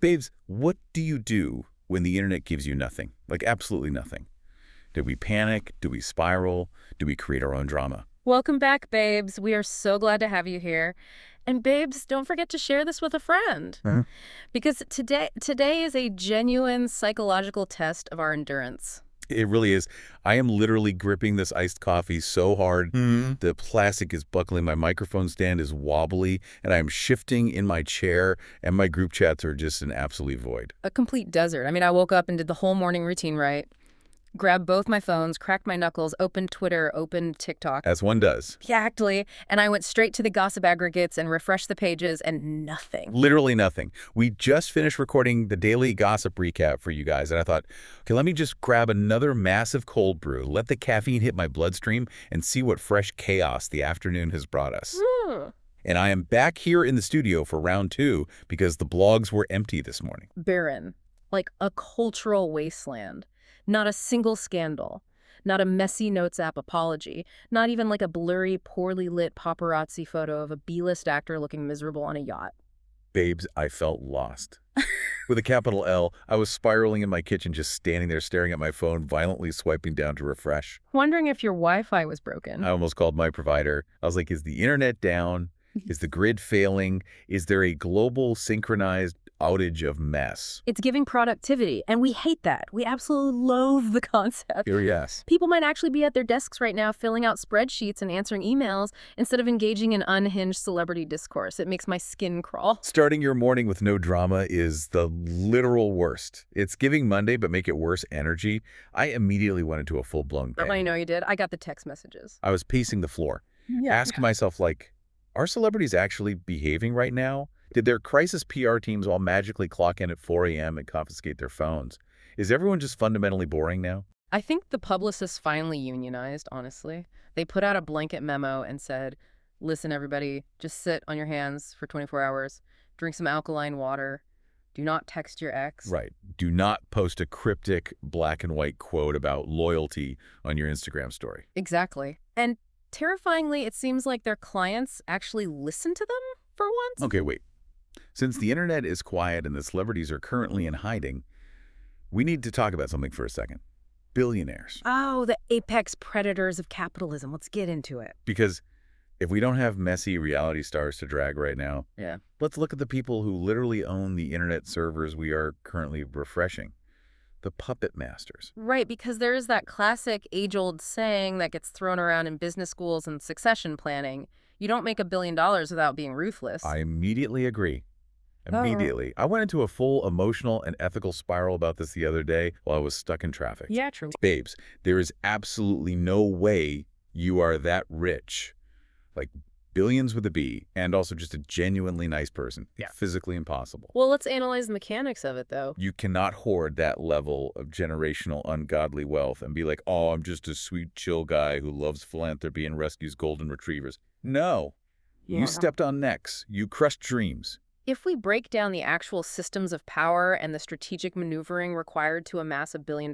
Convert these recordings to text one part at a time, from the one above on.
Babes, what do you do when the internet gives you nothing? Like absolutely nothing. Do we panic? Do we spiral? Do we create our own drama? Welcome back, babes. We are so glad to have you here. And babes, don't forget to share this with a friend. Because today is a genuine psychological test of our endurance. It really is. I am literally gripping this iced coffee so hard. The plastic is buckling. My microphone stand is wobbly, and I am shifting in my chair, and my group chats are just an absolute void. A complete desert. I mean, I woke up and did the whole morning routine right. Grabbed both my phones, cracked my knuckles, opened Twitter, opened TikTok. As one does. Exactly. And I went straight to the gossip aggregates and refreshed the pages, and nothing. Literally nothing. We just finished recording the daily gossip recap for you guys, and I thought, okay, let me just grab another massive cold brew, let the caffeine hit my bloodstream, and see what fresh chaos the afternoon has brought us. And I am back here in the studio for round 2 because the blogs were empty this morning. Barren. Like a cultural wasteland. Not a single scandal. Not a messy Notes app apology. Not even like a blurry, poorly lit paparazzi photo of a B-list actor looking miserable on a yacht. Babes, I felt lost. With a capital L, I was spiraling in my kitchen, just standing there staring at my phone, violently swiping down to refresh. Wondering if your Wi-Fi was broken. I almost called my provider. I was like, is the internet down? Is the grid failing? Is there a global synchronized outage of mess? It's giving productivity, and we hate that. We absolutely loathe the concept. Yes. People might actually be at their desks right now filling out spreadsheets and answering emails instead of engaging in unhinged celebrity discourse. It makes my skin crawl. Starting your morning with no drama is the literal worst. It's giving Monday, but make it worse energy. I immediately went into a full-blown panic. I know you did. I got the text messages. I was pacing the floor, asking myself, like, are celebrities actually behaving right now? Did their crisis PR teams all magically clock in at 4 a.m. and confiscate their phones? Is everyone just fundamentally boring now? I think the publicists finally unionized, honestly. They put out a blanket memo and said, listen, everybody, just sit on your hands for 24 hours, drink some alkaline water, do not text your ex. Right. Do not post a cryptic black and white quote about loyalty on your Instagram story. Exactly. And terrifyingly, it seems like their clients actually listen to them for once. Okay, wait. Since the internet is quiet and the celebrities are currently in hiding, we need to talk about something for a second. Billionaires. Oh, the apex predators of capitalism. Let's get into it. Because if we don't have messy reality stars to drag right now, let's look at the people who literally own the internet servers we are currently refreshing. The puppet masters. Right, because there is that classic age-old saying that gets thrown around in business schools and succession planning. You don't make $1 billion without being ruthless. I immediately agree. Immediately. I went into a full emotional and ethical spiral about this the other day while I was stuck in traffic. Yeah, true. Babes, there is absolutely no way you are that rich, like billions with a B, and also just a genuinely nice person. Yeah. Physically impossible. Well, let's analyze the mechanics of it, though. You cannot hoard that level of generational ungodly wealth and be like, oh, I'm just a sweet, chill guy who loves philanthropy and rescues golden retrievers. No. You stepped on necks. You crushed dreams. If we break down the actual systems of power and the strategic maneuvering required to amass $1 billion,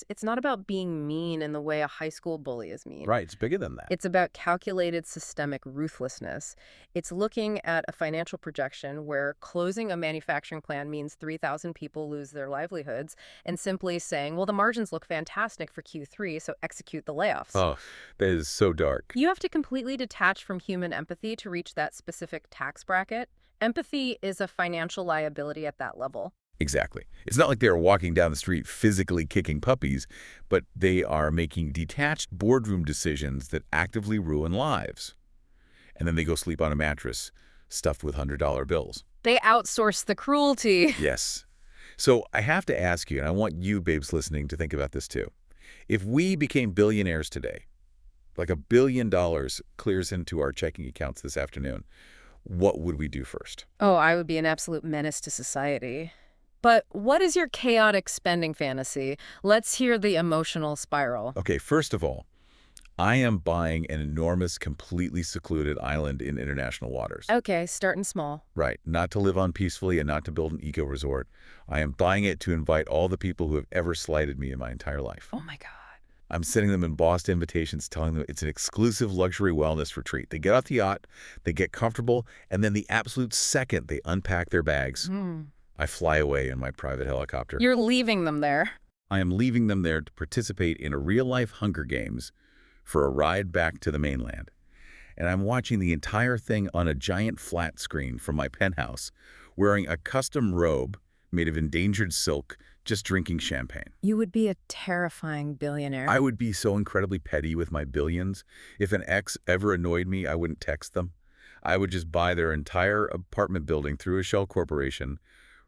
it's not about being mean in the way a high school bully is mean. Right, it's bigger than that. It's about calculated systemic ruthlessness. It's looking at a financial projection where closing a manufacturing plant means 3,000 people lose their livelihoods and simply saying, well, the margins look fantastic for Q3, so execute the layoffs. Oh, that is so dark. You have to completely detach from human empathy to reach that specific tax bracket. Empathy is a financial liability at that level. Exactly. It's not like they're walking down the street physically kicking puppies, but they are making detached boardroom decisions that actively ruin lives. And then they go sleep on a mattress stuffed with $100 bills. They outsource the cruelty. Yes. So I have to ask you, and I want you, babes, listening to think about this too. If we became billionaires today, like $1 billion clears into our checking accounts this afternoon, what would we do first? Oh, I would be an absolute menace to society. But what is your chaotic spending fantasy? Let's hear the emotional spiral. Okay, first of all, I am buying an enormous, completely secluded island in international waters. Okay, starting small. Right, not to live on peacefully and not to build an eco-resort. I am buying it to invite all the people who have ever slighted me in my entire life. Oh my God. I'm sending them embossed invitations telling them it's an exclusive luxury wellness retreat. They get off the yacht, they get comfortable, and then the absolute second they unpack their bags, I fly away in my private helicopter. You're leaving them there. I am leaving them there to participate in a real-life Hunger Games for a ride back to the mainland. And I'm watching the entire thing on a giant flat screen from my penthouse, wearing a custom robe made of endangered silk, just drinking champagne. You would be a terrifying billionaire. I would be so incredibly petty with my billions. If an ex ever annoyed me, I wouldn't text them. I would just buy their entire apartment building through a shell corporation,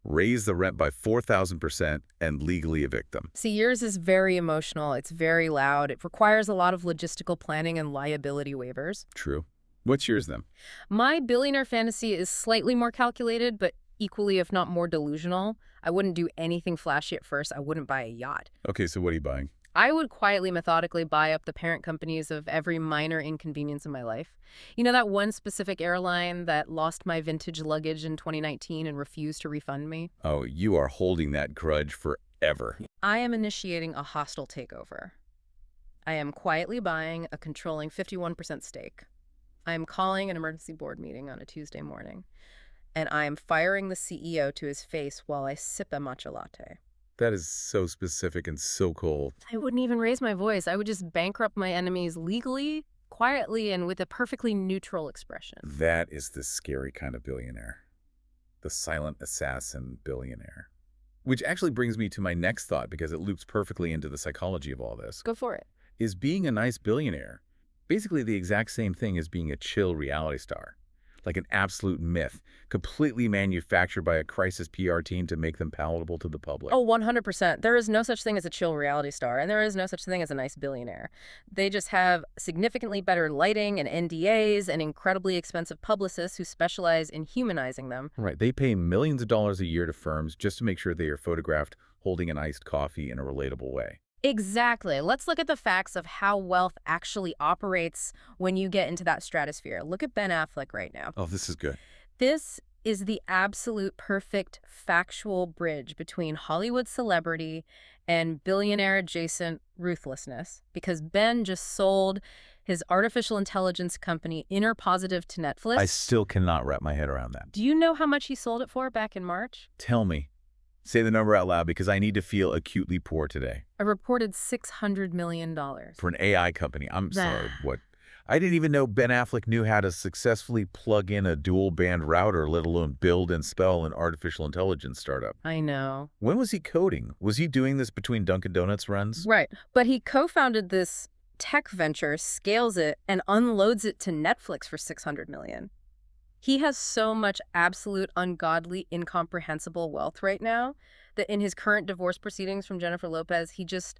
raise the rent by 4,000%, and legally evict them. See, yours is very emotional. It's very loud. It requires a lot of logistical planning and liability waivers. True. What's yours then? My billionaire fantasy is slightly more calculated, but equally, if not more delusional. I wouldn't do anything flashy at first. I wouldn't buy a yacht. Okay, so what are you buying? I would quietly, methodically buy up the parent companies of every minor inconvenience in my life. You know that one specific airline that lost my vintage luggage in 2019 and refused to refund me? Oh, you are holding that grudge forever. I am initiating a hostile takeover. I am quietly buying a controlling 51% stake. I am calling an emergency board meeting on a Tuesday morning. And I am firing the CEO to his face while I sip a matcha latte. That is so specific and so cool. I wouldn't even raise my voice. I would just bankrupt my enemies legally, quietly, and with a perfectly neutral expression. That is the scary kind of billionaire. The silent assassin billionaire. Which actually brings me to my next thought, because it loops perfectly into the psychology of all this. Go for it. Is being a nice billionaire basically the exact same thing as being a chill reality star? Like an absolute myth, completely manufactured by a crisis PR team to make them palatable to the public. Oh, 100%. There is no such thing as a chill reality star, and there is no such thing as a nice billionaire. They just have significantly better lighting and NDAs and incredibly expensive publicists who specialize in humanizing them. Right. They pay millions of dollars a year to firms just to make sure they are photographed holding an iced coffee in a relatable way. Exactly. Let's look at the facts of how wealth actually operates when you get into that stratosphere. Look at Ben Affleck right now. Oh, this is good. This is the absolute perfect factual bridge between Hollywood celebrity and billionaire-adjacent ruthlessness, because Ben just sold his artificial intelligence company Interpositive to Netflix. I still cannot wrap my head around that. Do you know how much he sold it for back in March? Tell me. Say the number out loud, because I need to feel acutely poor today. A reported $600 million. For an AI company. I'm sorry, what? I didn't even know Ben Affleck knew how to successfully plug in a dual-band router, let alone build and spell an artificial intelligence startup. I know. When was he coding? Was he doing this between Dunkin' Donuts runs? Right. But he co-founded this tech venture, scales it, and unloads it to Netflix for $600 million. He has so much absolute, ungodly, incomprehensible wealth right now that in his current divorce proceedings from Jennifer Lopez, he just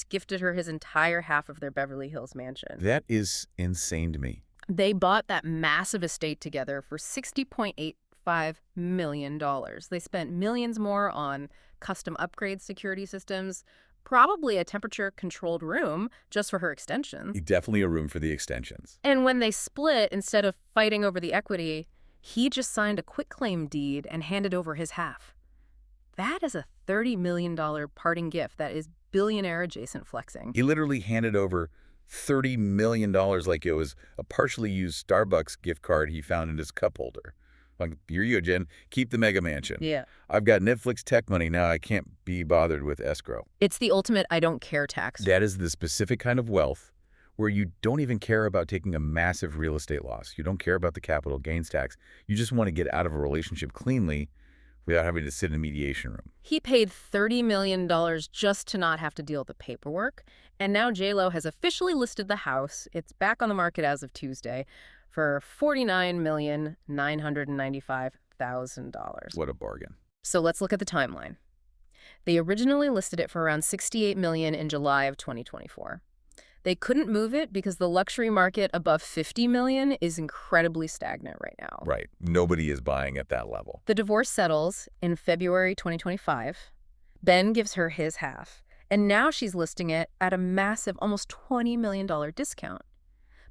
gifted her his entire half of their Beverly Hills mansion. That is insane to me. They bought that massive estate together for $60.85 million. They spent millions more on custom upgrade security systems, probably a temperature-controlled room just for her extensions. Definitely a room for the extensions. And when they split, instead of fighting over the equity, he just signed a quitclaim deed and handed over his half. That is a $30 million parting gift that is billionaire-adjacent flexing. He literally handed over $30 million like it was a partially used Starbucks gift card he found in his cup holder. Like, here you go, Jen. Keep the mega mansion. Yeah. I've got Netflix tech money now. I can't be bothered with escrow. It's the ultimate I don't care tax. That is the specific kind of wealth where you don't even care about taking a massive real estate loss. You don't care about the capital gains tax. You just want to get out of a relationship cleanly without having to sit in a mediation room. He paid $30 million just to not have to deal with the paperwork. And now J.Lo has officially listed the house. It's back on the market as of Tuesday for $49,995,000. What a bargain. So let's look at the timeline. They originally listed it for around $68 million in July of 2024. They couldn't move it because the luxury market above $50 million is incredibly stagnant right now. Right. Nobody is buying at that level. The divorce settles in February 2025. Ben gives her his half, and now she's listing it at a massive, almost $20 million discount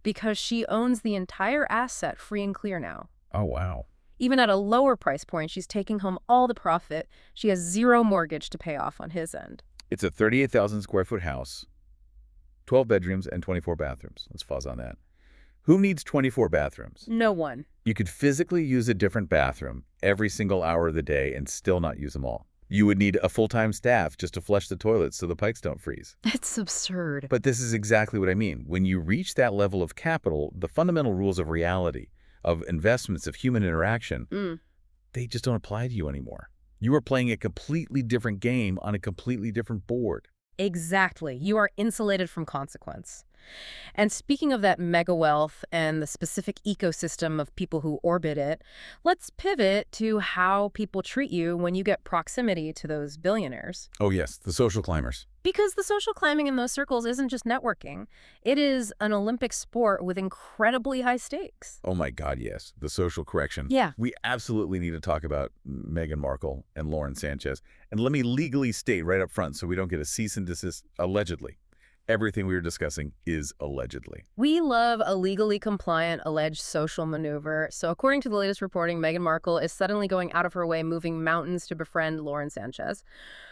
because she owns the entire asset free and clear now. Oh, wow. Even at a lower price point, she's taking home all the profit. She has zero mortgage to pay off on his end. It's a 38,000 square foot house, 12 bedrooms and 24 bathrooms. Let's pause on that. Who needs 24 bathrooms? No one. You could physically use a different bathroom every single hour of the day and still not use them all. You would need a full-time staff just to flush the toilets so the pipes don't freeze. It's absurd. But this is exactly what I mean. When you reach that level of capital, the fundamental rules of reality, of investments, of human interaction, they just don't apply to you anymore. You are playing a completely different game on a completely different board. Exactly. You are insulated from consequence. And speaking of that mega wealth and the specific ecosystem of people who orbit it, let's pivot to how people treat you when you get proximity to those billionaires. Oh yes, the social climbers. Because the social climbing in those circles isn't just networking. It is an Olympic sport with incredibly high stakes. Oh my God, yes. The social correction. Yeah. We absolutely need to talk about Meghan Markle and Lauren Sanchez. And let me legally state right up front so we don't get a cease and desist, allegedly. Everything we were discussing is allegedly. We love a legally compliant alleged social maneuver. So according to the latest reporting, Meghan Markle is suddenly going out of her way, moving mountains to befriend Lauren Sanchez,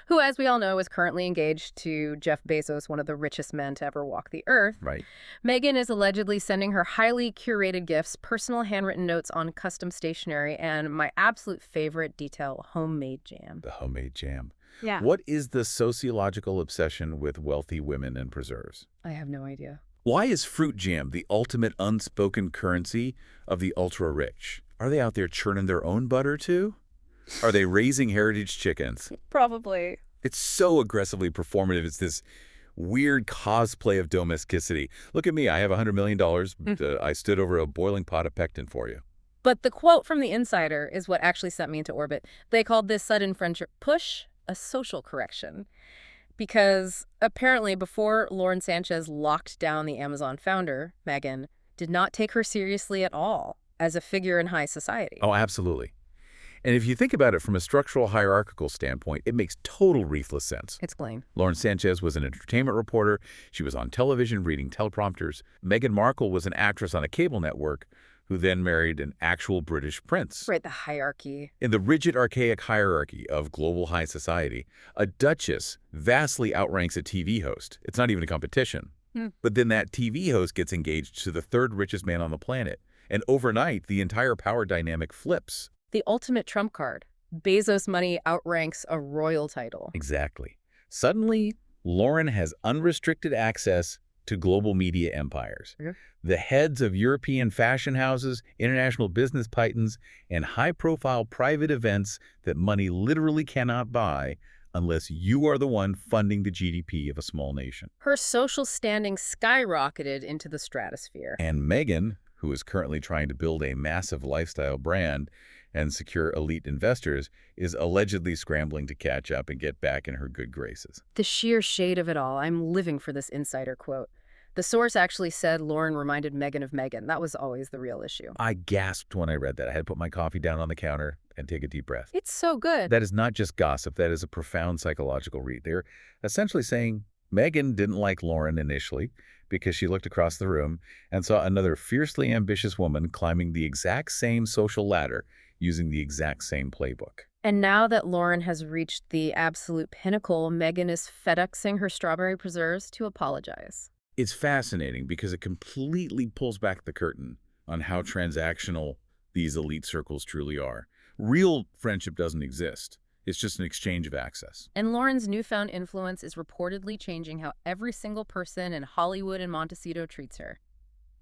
who, as we all know, is currently engaged to Jeff Bezos, one of the richest men to ever walk the earth. Right. Meghan is allegedly sending her highly curated gifts, personal handwritten notes on custom stationery, and my absolute favorite detail, homemade jam. The homemade jam. Yeah. What is the sociological obsession with wealthy women and preserves? I have no idea. Why is fruit jam the ultimate unspoken currency of the ultra-rich? Are they out there churning their own butter too? Are they raising heritage chickens? Probably. It's so aggressively performative. It's this weird cosplay of domesticity. Look at me. I have $100 million. I stood over a boiling pot of pectin for you. But the quote from the insider is what actually sent me into orbit. They called this sudden friendship push a social correction. Because apparently before Lauren Sanchez locked down the Amazon founder, Meghan did not take her seriously at all as a figure in high society. Oh, absolutely. And if you think about it from a structural hierarchical standpoint, it makes total ruthless sense. Explain. Lauren Sanchez was an entertainment reporter. She was on television reading teleprompters. Meghan Markle was an actress on a cable network who then married an actual British prince. Right, the hierarchy. In the rigid, archaic hierarchy of global high society, a duchess vastly outranks a TV host. It's not even a competition. But then that TV host gets engaged to the third richest man on the planet. And overnight, the entire power dynamic flips. The ultimate trump card. Bezos money outranks a royal title. Exactly. Suddenly, Lauren has unrestricted access to global media empires. The heads of European fashion houses, international business titans, and high-profile private events that money literally cannot buy unless you are the one funding the GDP of a small nation. Her social standing skyrocketed into the stratosphere. And Meghan, who is currently trying to build a massive lifestyle brand and secure elite investors, is allegedly scrambling to catch up and get back in her good graces. The sheer shade of it all. I'm living for this insider quote. The source actually said Lauren reminded Meghan of Meghan. That was always the real issue. I gasped when I read that. I had to put my coffee down on the counter and take a deep breath. It's so good. That is not just gossip. That is a profound psychological read. They're essentially saying Meghan didn't like Lauren initially because she looked across the room and saw another fiercely ambitious woman climbing the exact same social ladder using the exact same playbook. And now that Lauren has reached the absolute pinnacle, Meghan is FedExing her strawberry preserves to apologize. It's fascinating because it completely pulls back the curtain on how transactional these elite circles truly are. Real friendship doesn't exist. It's just an exchange of access. And Lauren's newfound influence is reportedly changing how every single person in Hollywood and Montecito treats her.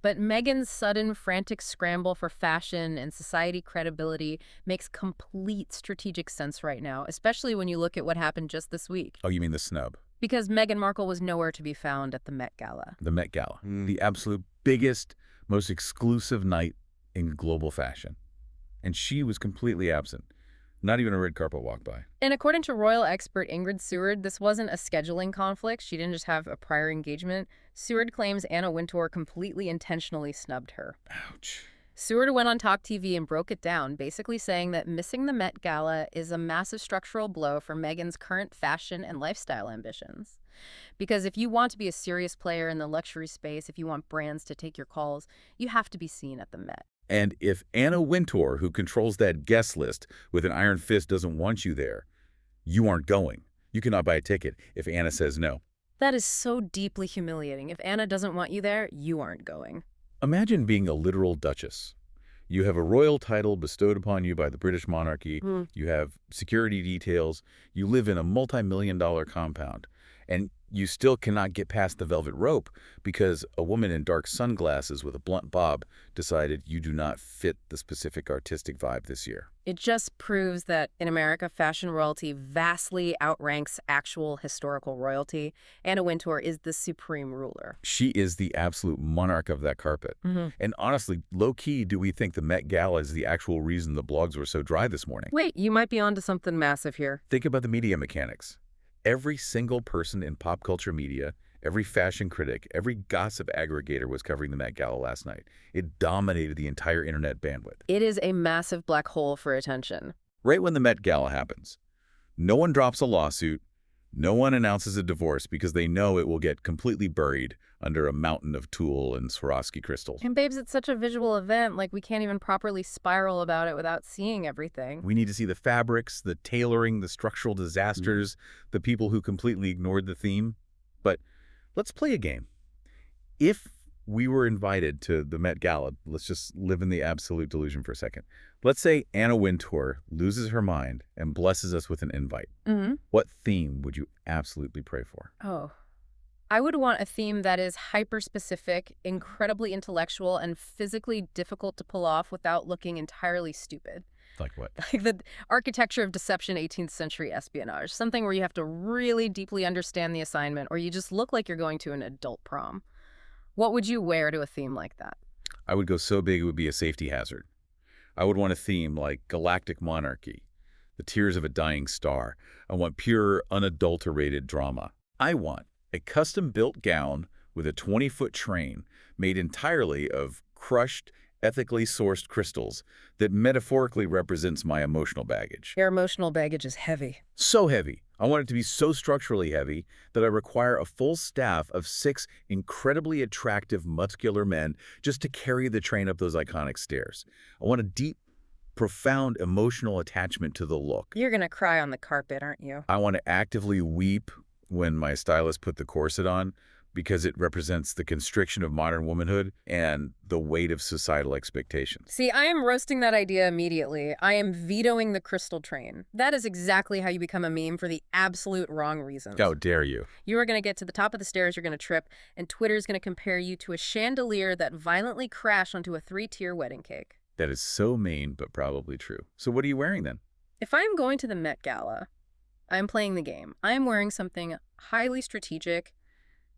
But Meghan's sudden, frantic scramble for fashion and society credibility makes complete strategic sense right now, especially when you look at what happened just this week. Oh, you mean the snub? Because Meghan Markle was nowhere to be found at the Met Gala. The Met Gala. The absolute biggest, most exclusive night in global fashion. And she was completely absent. Not even a red carpet walk by. And according to royal expert Ingrid Seward, this wasn't a scheduling conflict. She didn't just have a prior engagement. Seward claims Anna Wintour completely intentionally snubbed her. Ouch. Seward went on Talk TV and broke it down, basically saying that missing the Met Gala is a massive structural blow for Meghan's current fashion and lifestyle ambitions. Because if you want to be a serious player in the luxury space, if you want brands to take your calls, you have to be seen at the Met. And if Anna Wintour, who controls that guest list with an iron fist, doesn't want you there, you aren't going. You cannot buy a ticket if Anna says no. That is so deeply humiliating. If Anna doesn't want you there, you aren't going. Imagine being a literal duchess. You have a royal title bestowed upon you by the British monarchy. Hmm. You have security details. You live in a multi-million-dollar compound. And you still cannot get past the velvet rope because a woman in dark sunglasses with a blunt bob decided you do not fit the specific artistic vibe this year. It just proves that in America, fashion royalty vastly outranks actual historical royalty. Anna Wintour is the supreme ruler. She is the absolute monarch of that carpet. Hmm. And honestly, low-key, do we think the Met Gala is the actual reason the blogs were so dry this morning? Wait, you might be onto something massive here. Think about the media mechanics. Every single person in pop culture media, every fashion critic, every gossip aggregator was covering the Met Gala last night. It dominated the entire internet bandwidth. It is a massive black hole for attention. Right when the Met Gala happens, no one drops a lawsuit, no one announces a divorce because they know it will get completely buried under a mountain of tulle and Swarovski crystals. And babes, it's such a visual event, like we can't even properly spiral about it without seeing everything. We need to see the fabrics, the tailoring, the structural disasters, the people who completely ignored the theme. But let's play a game. If we were invited to the Met Gala, let's just live in the absolute delusion for a second. Let's say Anna Wintour loses her mind and blesses us with an invite. Mm-hmm. What theme would you absolutely pray for? Oh. I would want a theme that is hyper-specific, incredibly intellectual, and physically difficult to pull off without looking entirely stupid. Like what? Like the architecture of deception, 18th century espionage. Something where you have to really deeply understand the assignment, or you just look like you're going to an adult prom. What would you wear to a theme like that? I would go so big it would be a safety hazard. I would want a theme like galactic monarchy, the tears of a dying star. I want pure, unadulterated drama. I want a custom-built gown with a 20-foot train made entirely of crushed, ethically sourced crystals that metaphorically represents my emotional baggage. Your emotional baggage is heavy. So heavy. I want it to be so structurally heavy that I require a full staff of 6 incredibly attractive, muscular men just to carry the train up those iconic stairs. I want a deep, profound emotional attachment to the look. You're gonna cry on the carpet, aren't you? I want to actively weep when my stylist put the corset on because it represents the constriction of modern womanhood and the weight of societal expectations. See, I am roasting that idea immediately. I am vetoing the crystal train. That is exactly how you become a meme for the absolute wrong reasons. How dare you? You are going to get to the top of the stairs, you're going to trip, and Twitter's going to compare you to a chandelier that violently crashed onto a 3-tier wedding cake. That is so mean, but probably true. So what are you wearing then? If I am going to the Met Gala, I am playing the game. I am wearing something highly strategic,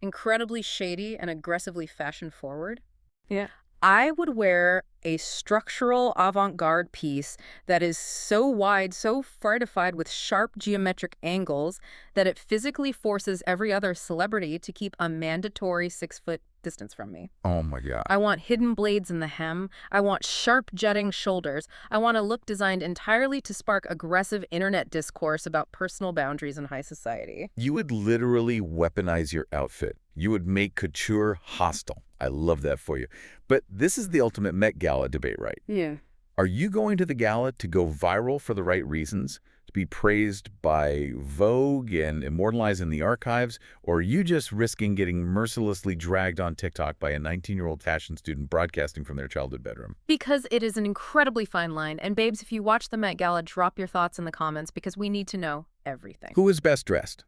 incredibly shady, and aggressively fashion-forward. Yeah. I would wear a structural avant-garde piece that is so wide, so fortified with sharp geometric angles that it physically forces every other celebrity to keep a mandatory 6-foot distance from me. Oh my God. I want hidden blades in the hem. I want sharp jutting shoulders. I want a look designed entirely to spark aggressive internet discourse about personal boundaries in high society. You would literally weaponize your outfit. You would make couture hostile. I love that for you. But this is the ultimate Met Gala debate, right? Yeah. Are you going to the gala to go viral for the right reasons, to be praised by Vogue and immortalized in the archives, or are you just risking getting mercilessly dragged on TikTok by a 19-year-old fashion student broadcasting from their childhood bedroom? Because it is an incredibly fine line. And babes, if you watch the Met Gala, drop your thoughts in the comments because we need to know everything. Who is best dressed?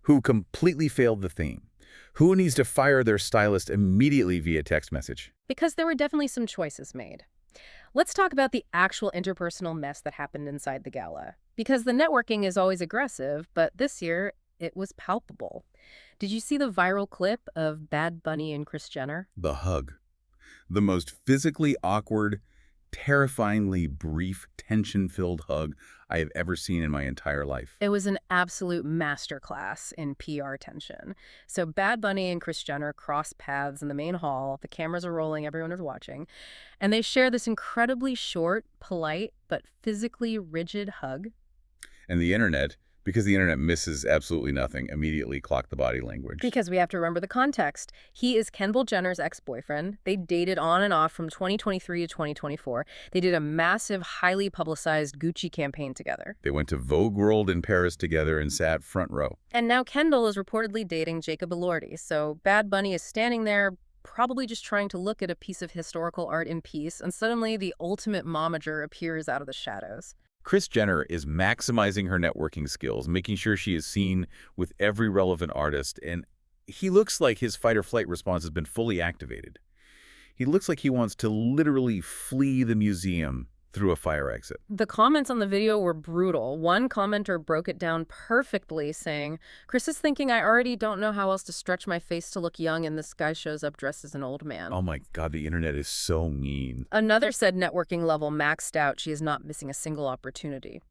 Who completely failed the theme? Who needs to fire their stylist immediately via text message? Because there were definitely some choices made. Let's talk about the actual interpersonal mess that happened inside the gala. Because the networking is always aggressive, but this year it was palpable. Did you see the viral clip of Bad Bunny and Kris Jenner? The hug. The most physically awkward, terrifyingly brief, tension-filled hug I have ever seen in my entire life. It was an absolute masterclass in PR tension. So Bad Bunny and Kris Jenner cross paths in the main hall. The cameras are rolling, everyone is watching. And they share this incredibly short, polite, but physically rigid hug. And the internet, because the internet misses absolutely nothing, immediately clocked the body language. Because we have to remember the context. He is Kendall Jenner's ex-boyfriend. They dated on and off from 2023 to 2024. They did a massive, highly publicized Gucci campaign together. They went to Vogue World in Paris together and sat front row. And now Kendall is reportedly dating Jacob Elordi. So Bad Bunny is standing there, probably just trying to look at a piece of historical art in peace, and suddenly the ultimate momager appears out of the shadows. Kris Jenner is maximizing her networking skills, making sure she is seen with every relevant artist, and he looks like his fight-or-flight response has been fully activated. He looks like he wants to literally flee the museum through a fire exit. The comments on the video were brutal. One commenter broke it down perfectly, saying, "Chris is thinking I already don't know how else to stretch my face to look young, and this guy shows up dressed as an old man." Oh my God, the internet is so mean. Another said networking level maxed out. She is not missing a single opportunity.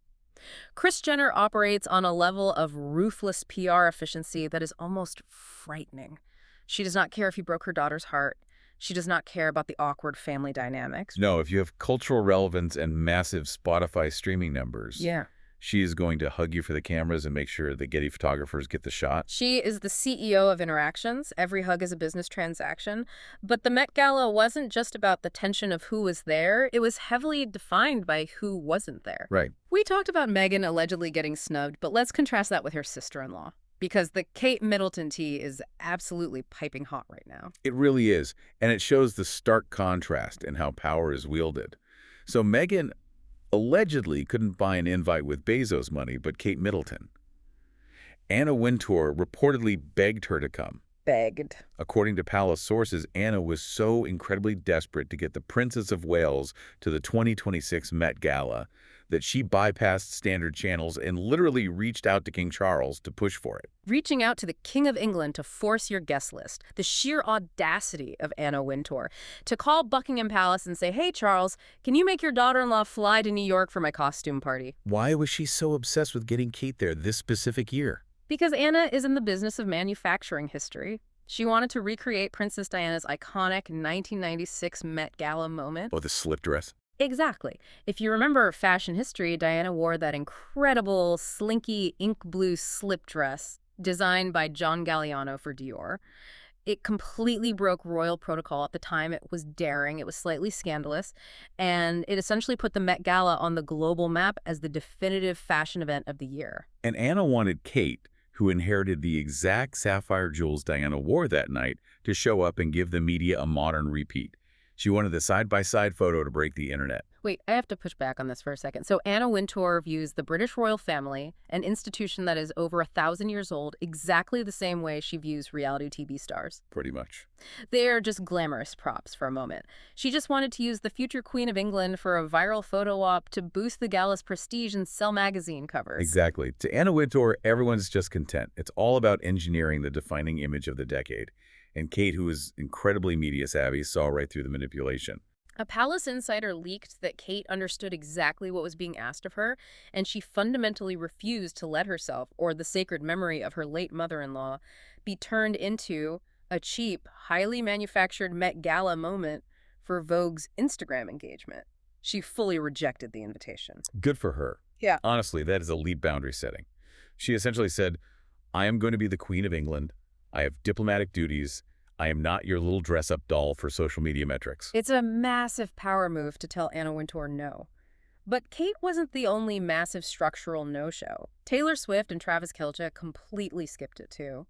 Kris Jenner operates on a level of ruthless PR efficiency that is almost frightening. She does not care if you broke her daughter's heart. She does not care about the awkward family dynamics. No, if you have cultural relevance and massive Spotify streaming numbers, Yeah. she is going to hug you for the cameras and make sure the Getty photographers get the shot. She is the CEO of Interactions. Every hug is a business transaction. But the Met Gala wasn't just about the tension of who was there. It was heavily defined by who wasn't there. Right. We talked about Meghan allegedly getting snubbed, but let's contrast that with her sister-in-law. Because the Kate Middleton tea is absolutely piping hot right now. It really is, and it shows the stark contrast in how power is wielded. So Meghan allegedly couldn't buy an invite with Bezos money, but Kate Middleton. Anna Wintour reportedly begged her to come. Begged. According to palace sources, Anna was so incredibly desperate to get the Princess of Wales to the 2026 Met Gala that she bypassed standard channels and literally reached out to King Charles to push for it. Reaching out to the King of England to force your guest list. The sheer audacity of Anna Wintour. To call Buckingham Palace and say, "Hey, Charles, can you make your daughter-in-law fly to New York for my costume party?" Why was she so obsessed with getting Kate there this specific year? Because Anna is in the business of manufacturing history. She wanted to recreate Princess Diana's iconic 1996 Met Gala moment. Oh, the slip dress? Exactly. If you remember fashion history, Diana wore that incredible, slinky, ink blue slip dress designed by John Galliano for Dior. It completely broke royal protocol at the time. It was daring, it was slightly scandalous, and it essentially put the Met Gala on the global map as the definitive fashion event of the year. And Anna wanted Kate, who inherited the exact sapphire jewels Diana wore that night, to show up and give the media a modern repeat. She wanted the side-by-side photo to break the internet. Wait, I have to push back on this for a second. So Anna Wintour views the British royal family, an institution that is over 1,000 years old, exactly the same way she views reality TV stars. Pretty much. They are just glamorous props for a moment. She just wanted to use the future Queen of England for a viral photo op to boost the gala's prestige and sell magazine covers. Exactly. To Anna Wintour, everyone's just content. It's all about engineering the defining image of the decade. And Kate, who is incredibly media savvy, saw right through the manipulation. A palace insider leaked that Kate understood exactly what was being asked of her, and she fundamentally refused to let herself, or the sacred memory of her late mother-in-law, be turned into a cheap, highly manufactured Met Gala moment for Vogue's Instagram engagement. She fully rejected the invitation. Good for her. Yeah. Honestly, that is elite boundary setting. She essentially said, I am going to be the Queen of England. I have diplomatic duties. I am not your little dress-up doll for social media metrics. It's a massive power move to tell Anna Wintour no. But Kate wasn't the only massive structural no-show. Taylor Swift and Travis Kelce completely skipped it too.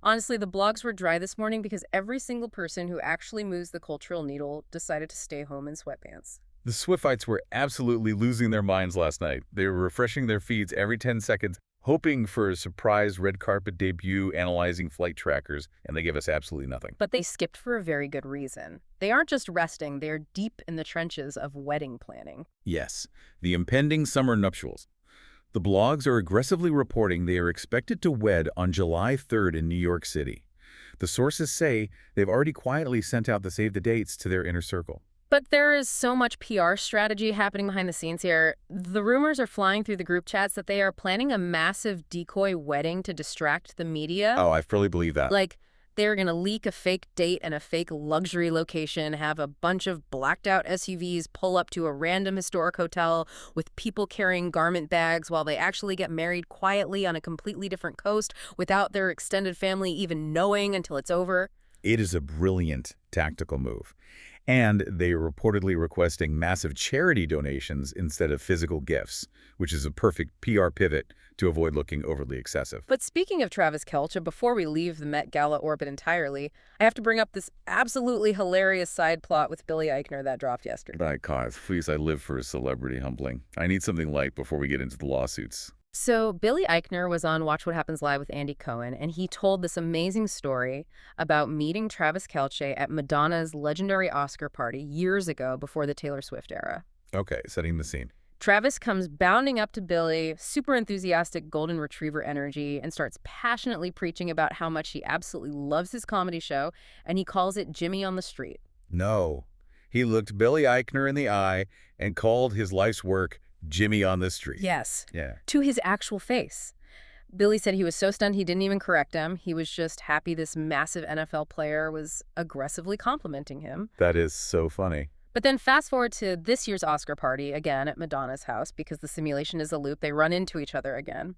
Honestly, the blogs were dry this morning because every single person who actually moves the cultural needle decided to stay home in sweatpants. The Swiftites were absolutely losing their minds last night. They were refreshing their feeds every 10 seconds, hoping for a surprise red carpet debut, analyzing flight trackers, and they give us absolutely nothing. But they skipped for a very good reason. They aren't just resting, they're deep in the trenches of wedding planning. Yes, the impending summer nuptials. The blogs are aggressively reporting they are expected to wed on July 3rd in New York City. The sources say they've already quietly sent out the save the dates to their inner circle. But there is so much PR strategy happening behind the scenes here. The rumors are flying through the group chats that they are planning a massive decoy wedding to distract the media. Oh, I fully believe that. Like, they're going to leak a fake date and a fake luxury location, have a bunch of blacked out SUVs pull up to a random historic hotel with people carrying garment bags while they actually get married quietly on a completely different coast without their extended family even knowing until it's over. It is a brilliant tactical move. And they are reportedly requesting massive charity donations instead of physical gifts, which is a perfect PR pivot to avoid looking overly excessive. But speaking of Travis Kelce, before we leave the Met Gala orbit entirely, I have to bring up this absolutely hilarious side plot with Billy Eichner that dropped yesterday. My God, please, I live for celebrity humbling. I need something light before we get into the lawsuits. So Billy Eichner was on Watch What Happens Live with Andy Cohen, and he told this amazing story about meeting Travis Kelce at Madonna's legendary Oscar party years ago before the Taylor Swift era. Okay, setting the scene. Travis comes bounding up to Billy, super enthusiastic golden retriever energy, and starts passionately preaching about how much he absolutely loves his comedy show, and he calls it Jimmy on the Street. No. He looked Billy Eichner in the eye and called his life's work Jimmy on the Street. Yes. Yeah. To his actual face. Billy said he was so stunned he didn't even correct him. He was just happy this massive NFL player was aggressively complimenting him. That is so funny. But then fast forward to this year's Oscar party, again at Madonna's house, because the simulation is a loop. They run into each other again.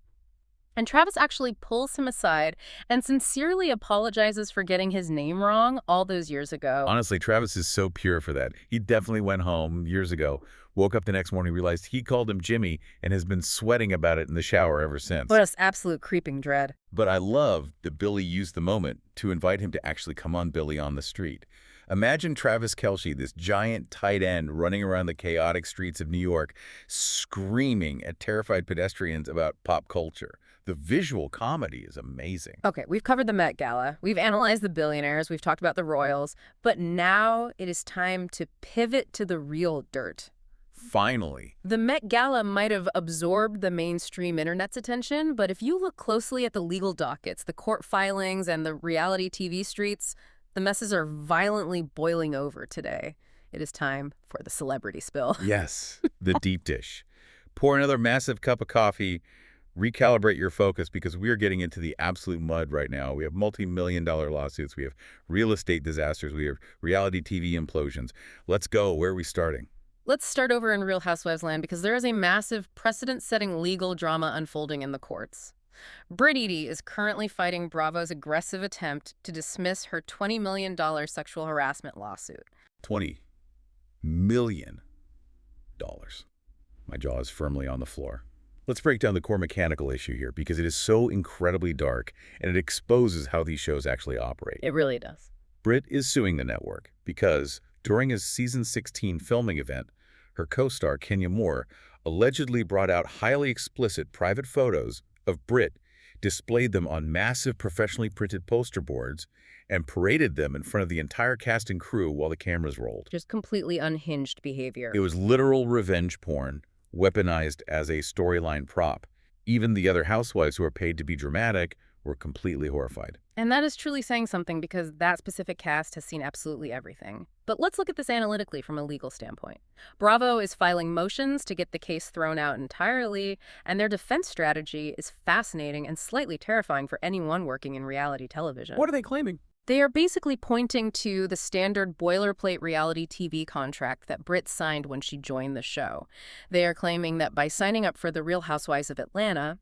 And Travis actually pulls him aside and sincerely apologizes for getting his name wrong all those years ago. Honestly, Travis is so pure for that. He definitely went home years ago, woke up the next morning, realized he called him Jimmy, and has been sweating about it in the shower ever since. What an absolute creeping dread. But I love that Billy used the moment to invite him to actually come on Billy on the Street. Imagine Travis Kelce, this giant tight end running around the chaotic streets of New York, screaming at terrified pedestrians about pop culture. The visual comedy is amazing. Okay, we've covered the Met Gala, we've analyzed the billionaires, we've talked about the royals, but now it is time to pivot to the real dirt. Finally. The Met Gala might have absorbed the mainstream internet's attention, but if you look closely at the legal dockets, the court filings, and the reality TV streets, the messes are violently boiling over today. It is time for the celebrity spill. Yes, the deep dish. Pour another massive cup of coffee, recalibrate your focus, because we are getting into the absolute mud right now. We have multi-million-dollar lawsuits. We have real estate disasters. We have reality TV implosions. Let's go. Where are we starting? Let's start over in Real Housewives land because there is a massive precedent-setting legal drama unfolding in the courts. Britt Eady is currently fighting Bravo's aggressive attempt to dismiss her $20 million sexual harassment lawsuit. $20 million. My jaw is firmly on the floor. Let's break down the core mechanical issue here because it is so incredibly dark and it exposes how these shows actually operate. It really does. Britt is suing the network because during a season 16 filming event, her co-star Kenya Moore allegedly brought out highly explicit private photos of Britt, displayed them on massive professionally printed poster boards, and paraded them in front of the entire cast and crew while the cameras rolled. Just completely unhinged behavior. It was literal revenge porn, weaponized as a storyline prop. Even the other housewives who are paid to be dramatic were completely horrified. And that is truly saying something because that specific cast has seen absolutely everything. But let's look at this analytically from a legal standpoint. Bravo is filing motions to get the case thrown out entirely, and their defense strategy is fascinating and slightly terrifying for anyone working in reality television. What are they claiming? They are basically pointing to the standard boilerplate reality TV contract that Britt signed when she joined the show. They are claiming that by signing up for The Real Housewives of Atlanta,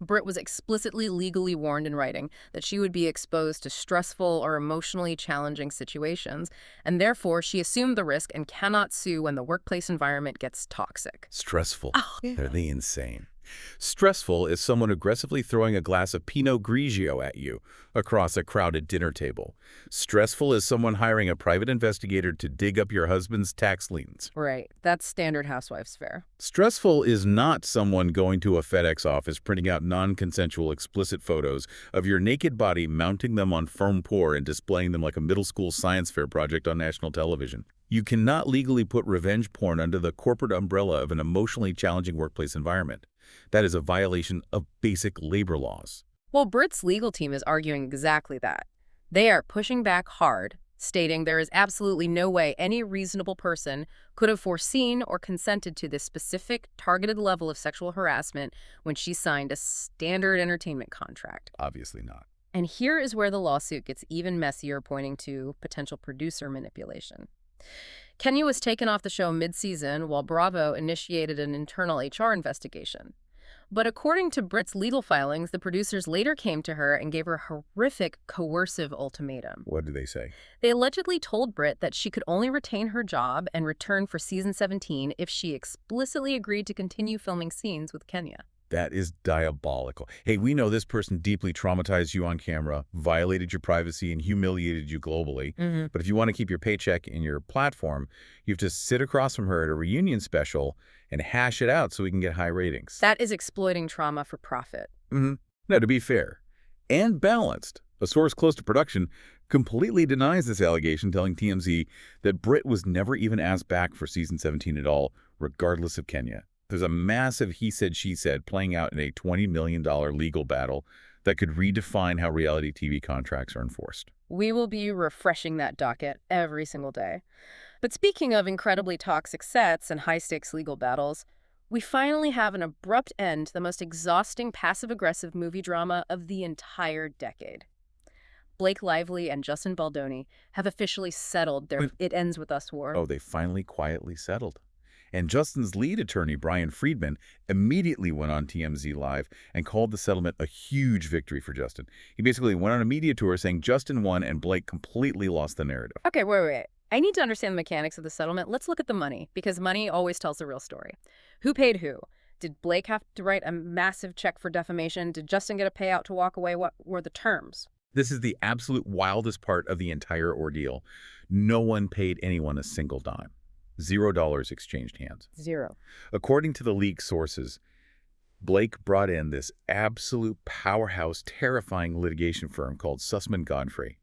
Britt was explicitly legally warned in writing that she would be exposed to stressful or emotionally challenging situations, and therefore she assumed the risk and cannot sue when the workplace environment gets toxic. Stressful. Oh, yeah. Are they insane? Stressful is someone aggressively throwing a glass of Pinot Grigio at you across a crowded dinner table. Stressful is someone hiring a private investigator to dig up your husband's tax liens. Right. That's standard housewives fare. Stressful is not someone going to a FedEx office printing out non-consensual explicit photos of your naked body, mounting them on foam pour and displaying them like a middle school science fair project on national television. You cannot legally put revenge porn under the corporate umbrella of an emotionally challenging workplace environment. That is a violation of basic labor laws. Well, Britt's legal team is arguing exactly that. They are pushing back hard, stating there is absolutely no way any reasonable person could have foreseen or consented to this specific targeted level of sexual harassment when she signed a standard entertainment contract. Obviously not. And here is where the lawsuit gets even messier, pointing to potential producer manipulation. Kenya was taken off the show mid-season while Bravo initiated an internal HR investigation. But according to Brit's legal filings, the producers later came to her and gave her a horrific, coercive ultimatum. What do they say? They allegedly told Brit that she could only retain her job and return for season 17 if she explicitly agreed to continue filming scenes with Kenya. That is diabolical. Hey, we know this person deeply traumatized you on camera, violated your privacy, and humiliated you globally. But if you want to keep your paycheck in your platform, you have to sit across from her at a reunion special and hash it out so we can get high ratings. That is exploiting trauma for profit. Now, to be fair and balanced, a source close to production completely denies this allegation, telling TMZ that Brit was never even asked back for season 17 at all, regardless of Kenya. There's a massive he said, she said playing out in a $20 million legal battle that could redefine how reality TV contracts are enforced. We will be refreshing that docket every single day. But speaking of incredibly toxic sets and high-stakes legal battles, we finally have an abrupt end to the most exhausting passive-aggressive movie drama of the entire decade. Blake Lively and Justin Baldoni have officially settled their It Ends With Us war. Oh, they finally quietly settled. And Justin's lead attorney, Brian Friedman, immediately went on TMZ Live and called the settlement a huge victory for Justin. He basically went on a media tour saying Justin won and Blake completely lost the narrative. Okay, wait. I need to understand the mechanics of the settlement. Let's look at the money, because money always tells the real story. Who paid who? Did Blake have to write a massive check for defamation? Did Justin get a payout to walk away? What were the terms? This is the absolute wildest part of the entire ordeal. No one paid anyone a single dime. $0 exchanged hands. Zero. According to the leaked sources, Blake brought in this absolute powerhouse, terrifying litigation firm called Sussman Godfrey.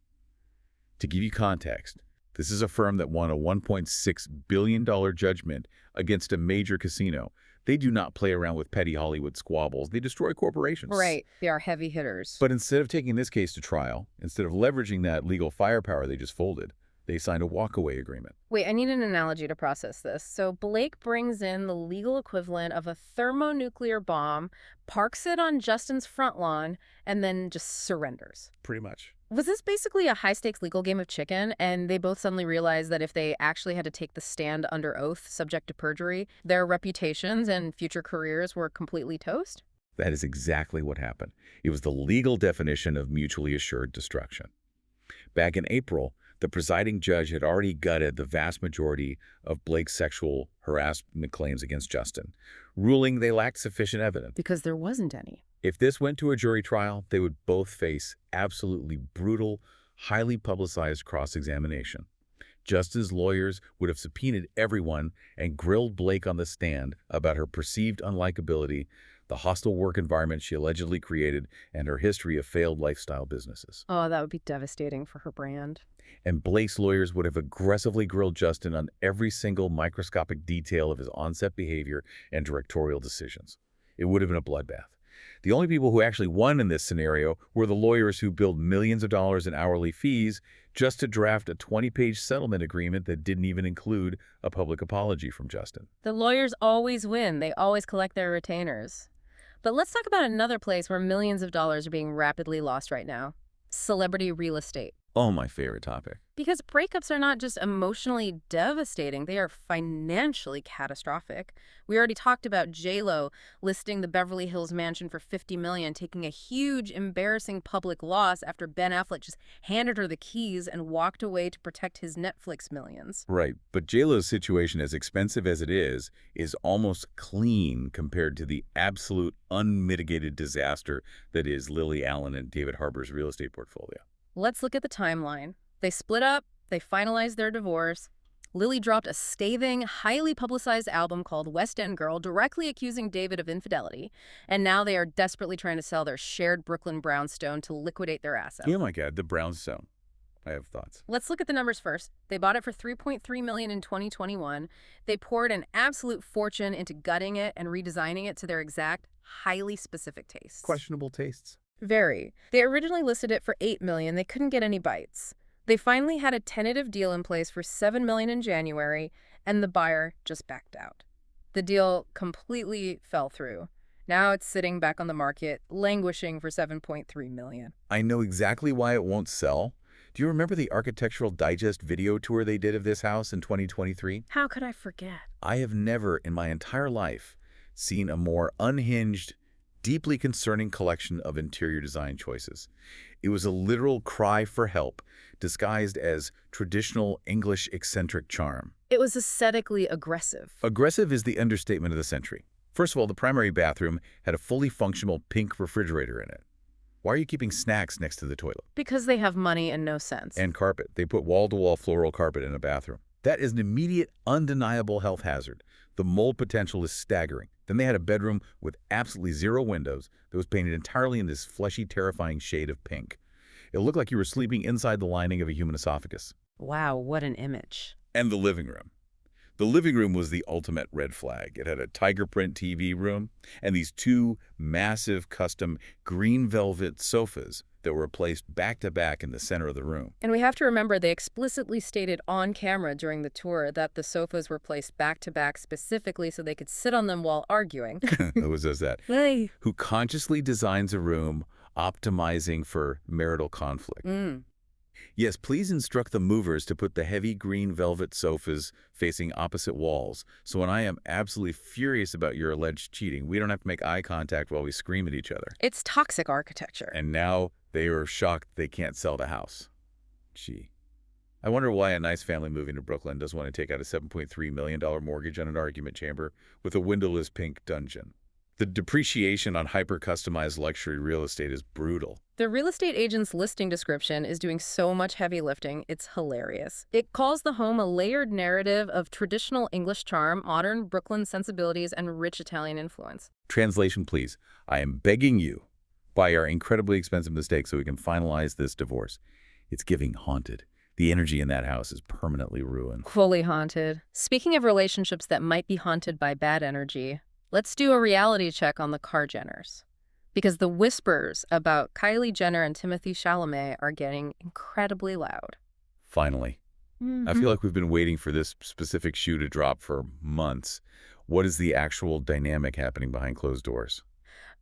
To give you context, this is a firm that won a $1.6 billion judgment against a major casino. They do not play around with petty Hollywood squabbles. They destroy corporations. Right. They are heavy hitters. But instead of taking this case to trial, instead of leveraging that legal firepower they just folded, they signed a walkaway agreement. Wait, I need an analogy to process this. So Blake brings in the legal equivalent of a thermonuclear bomb, parks it on Justin's front lawn, and then just surrenders. Pretty much. Was this basically a high-stakes legal game of chicken, and they both suddenly realized that if they actually had to take the stand under oath, subject to perjury, their reputations and future careers were completely toast? That is exactly what happened. It was the legal definition of mutually assured destruction. Back in April, the presiding judge had already gutted the vast majority of Blake's sexual harassment claims against Justin, ruling they lacked sufficient evidence. Because there wasn't any. If this went to a jury trial, they would both face absolutely brutal, highly publicized cross-examination. Justin's lawyers would have subpoenaed everyone and grilled Blake on the stand about her perceived unlikability, the hostile work environment she allegedly created, and her history of failed lifestyle businesses. Oh, that would be devastating for her brand. And Blake's lawyers would have aggressively grilled Justin on every single microscopic detail of his on-set behavior and directorial decisions. It would have been a bloodbath. The only people who actually won in this scenario were the lawyers who billed millions of dollars in hourly fees just to draft a 20-page settlement agreement that didn't even include a public apology from Justin. The lawyers always win. They always collect their retainers. But let's talk about another place where millions of dollars are being rapidly lost right now. Celebrity real estate. Oh, my favorite topic. Because breakups are not just emotionally devastating, they are financially catastrophic. We already talked about J.Lo listing the Beverly Hills mansion for $50 million, taking a huge, embarrassing public loss after Ben Affleck just handed her the keys and walked away to protect his Netflix millions. Right, but J.Lo's situation, as expensive as it is almost clean compared to the absolute unmitigated disaster that is Lily Allen and David Harbour's real estate portfolio. Let's look at the timeline. They split up, they finalized their divorce. Lily dropped a scathing, highly publicized album called West End Girl, directly accusing David of infidelity. And now they are desperately trying to sell their shared Brooklyn brownstone to liquidate their assets. Oh my God, the brownstone. I have thoughts. Let's look at the numbers first. They bought it for $3.3 million in 2021. They poured an absolute fortune into gutting it and redesigning it to their exact, highly specific tastes. Questionable tastes. Very. They originally listed it for $8 million. They couldn't get any bites. They finally had a tentative deal in place for $7 million in January, and the buyer just backed out. The deal completely fell through. Now it's sitting back on the market, languishing for $7.3 million. I know exactly why it won't sell. Do you remember the Architectural Digest video tour they did of this house in 2023? How could I forget? I have never in my entire life seen a more unhinged, deeply concerning collection of interior design choices. It was a literal cry for help, disguised as traditional English eccentric charm. It was aesthetically aggressive. Aggressive is the understatement of the century. First of all, the primary bathroom had a fully functional pink refrigerator in it. Why are you keeping snacks next to the toilet? Because they have money and no sense. And carpet. They put wall-to-wall floral carpet in a bathroom. That is an immediate, undeniable health hazard. The mold potential is staggering. Then they had a bedroom with absolutely zero windows that was painted entirely in this fleshy, terrifying shade of pink. It looked like you were sleeping inside the lining of a human esophagus. Wow, what an image. And the living room. The living room was the ultimate red flag. It had a tiger print TV room and these two massive custom green velvet sofas that were placed back-to-back in the center of the room. And we have to remember they explicitly stated on camera during the tour that the sofas were placed back-to-back specifically so they could sit on them while arguing. Who says that? Hey. Who consciously designs a room optimizing for marital conflict. Yes, please instruct the movers to put the heavy green velvet sofas facing opposite walls, so when I am absolutely furious about your alleged cheating, we don't have to make eye contact while we scream at each other. It's toxic architecture. And now they are shocked they can't sell the house. Gee. I wonder why a nice family moving to Brooklyn doesn't want to take out a $7.3 million mortgage on an argument chamber with a windowless pink dungeon. The depreciation on hyper-customized luxury real estate is brutal. The real estate agent's listing description is doing so much heavy lifting, it's hilarious. It calls the home a layered narrative of traditional English charm, modern Brooklyn sensibilities, and rich Italian influence. Translation, please. I am begging you, buy our incredibly expensive mistake so we can finalize this divorce. It's giving haunted. The energy in that house is permanently ruined. Fully haunted. Speaking of relationships that might be haunted by bad energy, let's do a reality check on the Kar-Jenners. Because the whispers about Kylie Jenner and Timothée Chalamet are getting incredibly loud. Finally. I feel like we've been waiting for this specific shoe to drop for months. What is the actual dynamic happening behind closed doors?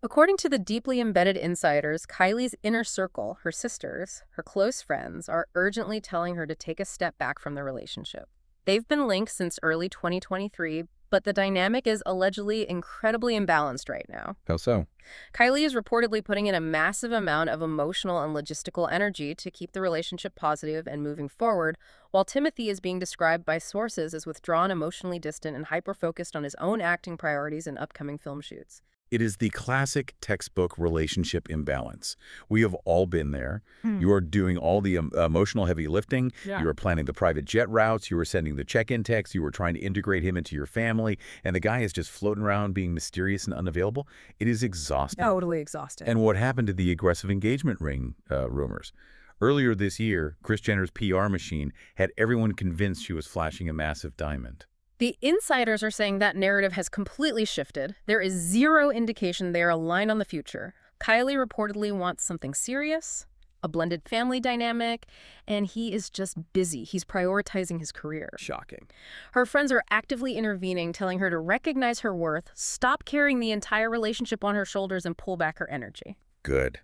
According to the deeply embedded insiders, Kylie's inner circle, her sisters, her close friends, are urgently telling her to take a step back from the relationship. They've been linked since early 2023, but the dynamic is allegedly incredibly imbalanced right now. How so? Kylie is reportedly putting in a massive amount of emotional and logistical energy to keep the relationship positive and moving forward, while Timothy is being described by sources as withdrawn, emotionally distant, and hyper-focused on his own acting priorities and upcoming film shoots. It is the classic textbook relationship imbalance. We have all been there. You are doing all the emotional heavy lifting. Yeah. You are planning the private jet routes. You are sending the check-in texts. You are trying to integrate him into your family. And the guy is just floating around being mysterious and unavailable. It is exhausting. Totally exhausted. And what happened to the aggressive engagement ring rumors? Earlier this year, Kris Jenner's PR machine had everyone convinced she was flashing a massive diamond. The insiders are saying that narrative has completely shifted. There is zero indication they are aligned on the future. Kylie reportedly wants something serious, a blended family dynamic, and he is just busy. He's prioritizing his career. Shocking. Her friends are actively intervening, telling her to recognize her worth, stop carrying the entire relationship on her shoulders, and pull back her energy. Good.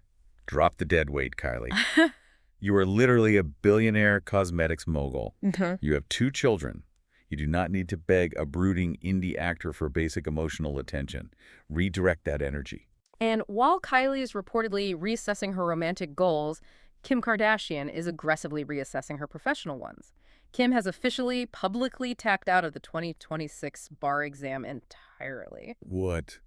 Drop the dead weight, Kylie. You are literally a billionaire cosmetics mogul. You have 2 children. You do not need to beg a brooding indie actor for basic emotional attention. Redirect that energy. And while Kylie is reportedly reassessing her romantic goals, Kim Kardashian is aggressively reassessing her professional ones. Kim has officially, publicly tacked out of the 2026 bar exam entirely. What?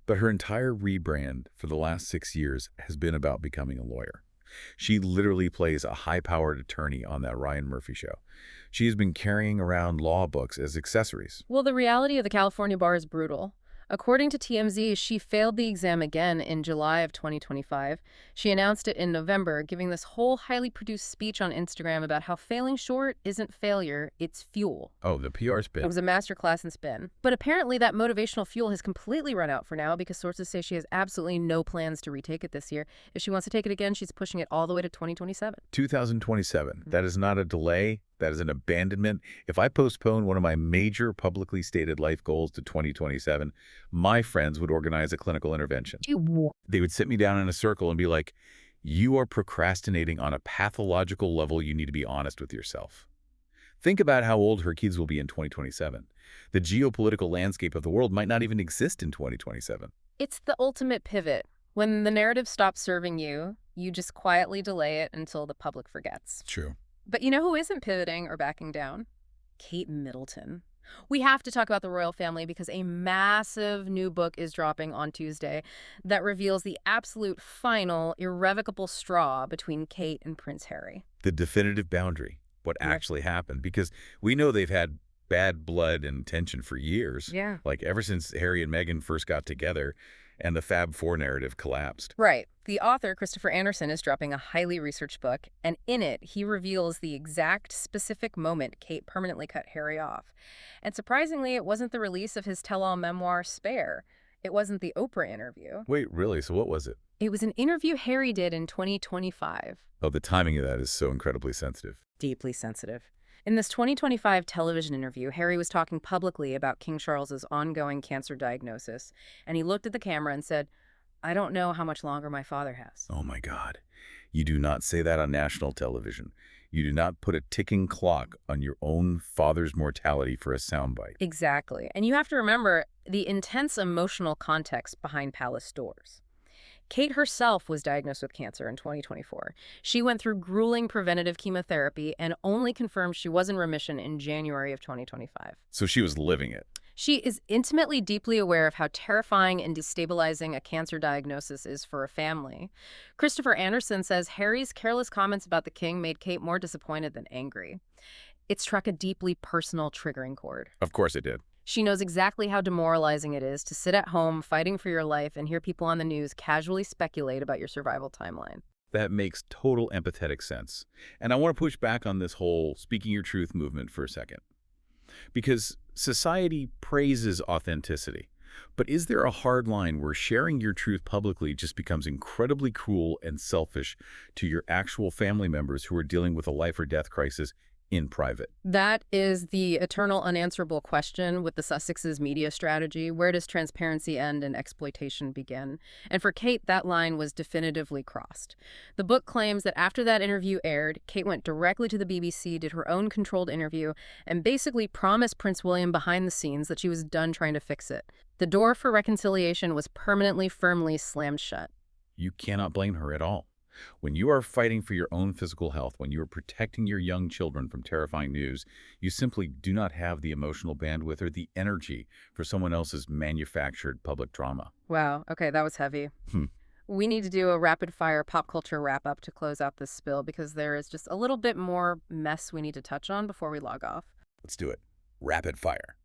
But her entire rebrand for the last 6 years has been about becoming a lawyer. She literally plays a high-powered attorney on that Ryan Murphy show. She has been carrying around law books as accessories. Well, the reality of the California bar is brutal. According to TMZ, she failed the exam again in July of 2025. She announced it in November, giving this whole highly produced speech on Instagram about how failing short isn't failure, it's fuel. Oh, the PR spin. It was a masterclass in spin. But apparently that motivational fuel has completely run out for now because sources say she has absolutely no plans to retake it this year. If she wants to take it again, she's pushing it all the way to 2027. 2027. That is not a delay. That is an abandonment. If I postpone one of my major publicly stated life goals to 2027, my friends would organize a clinical intervention. They would sit me down in a circle and be like, you are procrastinating on a pathological level. You need to be honest with yourself. Think about how old her kids will be in 2027. The geopolitical landscape of the world might not even exist in 2027. It's the ultimate pivot. When the narrative stops serving you, you just quietly delay it until the public forgets. True. But you know who isn't pivoting or backing down? Kate Middleton. We have to talk about the royal family because a massive new book is dropping on Tuesday that reveals the absolute final, irrevocable straw between Kate and Prince Harry. The definitive boundary, what Yeah. actually happened, because we know they've had bad blood and tension for years, Yeah. like ever since Harry and Meghan first got together and the Fab Four narrative collapsed. Right. The author, Christopher Anderson, is dropping a highly researched book, and in it, he reveals the exact specific moment Kate permanently cut Harry off. And surprisingly, it wasn't the release of his tell-all memoir, Spare. It wasn't the Oprah interview. Wait, really? So what was it? It was an interview Harry did in 2025. Oh, the timing of that is so incredibly sensitive. Deeply sensitive. In this 2025 television interview, Harry was talking publicly about King Charles's ongoing cancer diagnosis, and he looked at the camera and said, "I don't know how much longer my father has." Oh my God. You do not say that on national television. You do not put a ticking clock on your own father's mortality for a soundbite. Exactly. And you have to remember the intense emotional context behind Palace doors. Kate herself was diagnosed with cancer in 2024. She went through grueling preventative chemotherapy and only confirmed she was in remission in January of 2025. So she was living it. She is intimately deeply aware of how terrifying and destabilizing a cancer diagnosis is for a family. Christopher Anderson says Harry's careless comments about the king made Kate more disappointed than angry. It struck a deeply personal triggering chord. Of course it did. She knows exactly how demoralizing it is to sit at home fighting for your life and hear people on the news casually speculate about your survival timeline. That makes total empathetic sense. And I want to push back on this whole speaking your truth movement for a second. Because society praises authenticity. But is there a hard line where sharing your truth publicly just becomes incredibly cruel and selfish to your actual family members who are dealing with a life or death crisis in private? That is the eternal unanswerable question with the Sussex's media strategy. Where does transparency end and exploitation begin? And for Kate, that line was definitively crossed. The book claims that after that interview aired, Kate went directly to the BBC, did her own controlled interview, and basically promised Prince William behind the scenes that she was done trying to fix it. The door for reconciliation was permanently, firmly slammed shut. You cannot blame her at all. When you are fighting for your own physical health, when you are protecting your young children from terrifying news, you simply do not have the emotional bandwidth or the energy for someone else's manufactured public drama. Wow, okay, that was heavy. We need to do a rapid-fire pop culture wrap-up to close out this spill because there is just a little bit more mess we need to touch on before we log off. Let's do it. Rapid fire.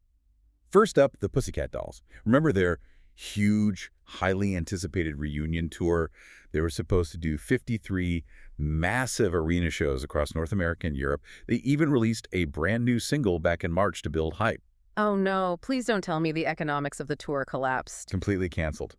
First up, the Pussycat Dolls. Remember their huge, highly anticipated reunion tour? They were supposed to do 53 massive arena shows across North America and Europe. They even released a brand new single back in March to build hype. Oh no, please don't tell me the economics of the tour collapsed. Completely canceled.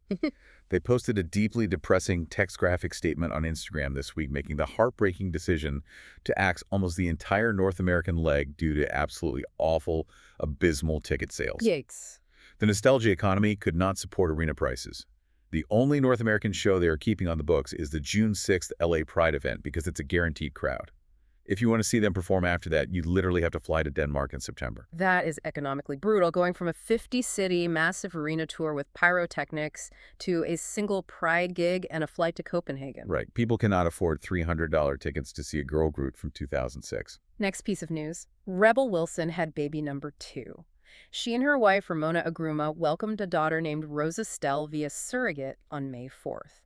They posted a deeply depressing text graphic statement on Instagram this week, making the heartbreaking decision to axe almost the entire North American leg due to absolutely awful, abysmal ticket sales. Yikes. The nostalgia economy could not support arena prices. The only North American show they are keeping on the books is the June 6th LA Pride event because it's a guaranteed crowd. If you want to see them perform after that, you literally have to fly to Denmark in September. That is economically brutal, going from a 50-city massive arena tour with pyrotechnics to a single Pride gig and a flight to Copenhagen. Right. People cannot afford $300 tickets to see a girl group from 2006. Next piece of news. Rebel Wilson had baby number 2. She and her wife, Ramona Agruma, welcomed a daughter named Rosa Stell via surrogate on May 4th.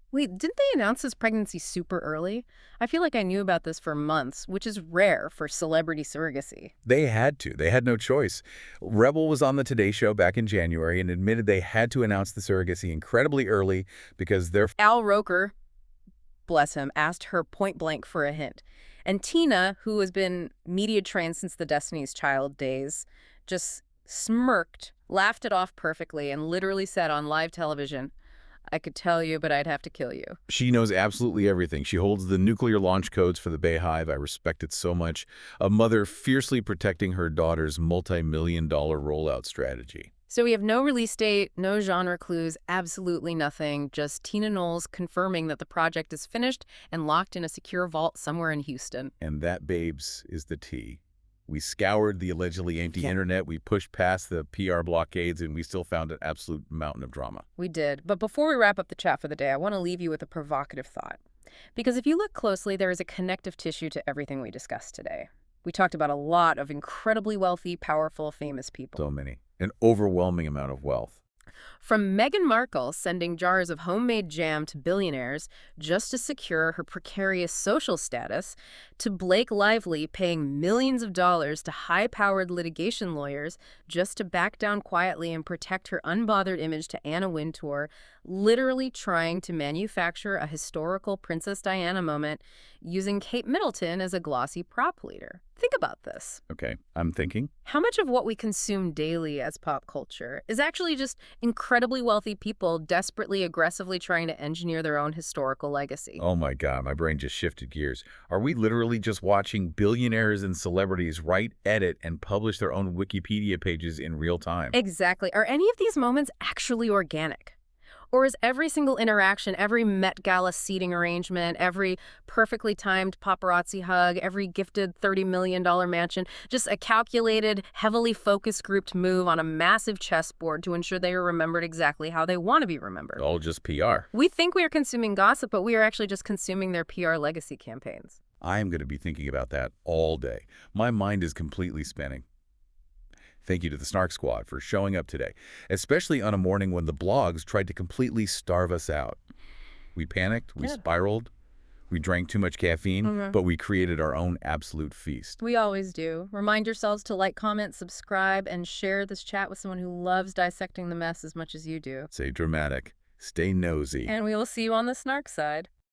Wait, didn't they announce this pregnancy super early? I feel like I knew about this for months, which is rare for celebrity surrogacy. They had to. They had no choice. Rebel was on the Today Show back in January and admitted they had to announce the surrogacy incredibly early because their Al Roker, bless him, asked her point blank for a hint. And Tina, who has been media trained since the Destiny's Child days, just smirked, laughed it off perfectly, and literally said on live television, "I could tell you, but I'd have to kill you." She knows absolutely everything. She holds the nuclear launch codes for the Bayhive. I respect it so much. A mother fiercely protecting her daughter's multi-million-dollar rollout strategy. So we have no release date, no genre clues, absolutely nothing. Just Tina Knowles confirming that the project is finished and locked in a secure vault somewhere in Houston. And that, babes, is the tea. We scoured the allegedly empty Yeah. internet, we pushed past the PR blockades, and we still found an absolute mountain of drama. We did. But before we wrap up the chat for the day, I want to leave you with a provocative thought. Because if you look closely, there is a connective tissue to everything we discussed today. We talked about a lot of incredibly wealthy, powerful, famous people. So many. An overwhelming amount of wealth. From Meghan Markle sending jars of homemade jam to billionaires just to secure her precarious social status, to Blake Lively paying millions of dollars to high-powered litigation lawyers just to back down quietly and protect her unbothered image, to Anna Wintour, literally trying to manufacture a historical Princess Diana moment using Kate Middleton as a glossy prop leader. Think about this. Okay, I'm thinking. How much of what we consume daily as pop culture is actually just incredibly wealthy people desperately, aggressively trying to engineer their own historical legacy? Oh my God, my brain just shifted gears. Are we literally just watching billionaires and celebrities write, edit, and publish their own Wikipedia pages in real time? Exactly. Are any of these moments actually organic? Or is every single interaction, every Met Gala seating arrangement, every perfectly timed paparazzi hug, every gifted $30 million mansion, just a calculated, heavily focus grouped move on a massive chessboard to ensure they are remembered exactly how they want to be remembered? All just PR. We think we are consuming gossip, but we are actually just consuming their PR legacy campaigns. I am going to be thinking about that all day. My mind is completely spinning. Thank you to the Snark Squad for showing up today, especially on a morning when the blogs tried to completely starve us out. We panicked, we spiraled, we drank too much caffeine, but we created our own absolute feast. We always do. Remind yourselves to like, comment, subscribe, and share this chat with someone who loves dissecting the mess as much as you do. Stay dramatic, stay nosy. And we will see you on the Snark side.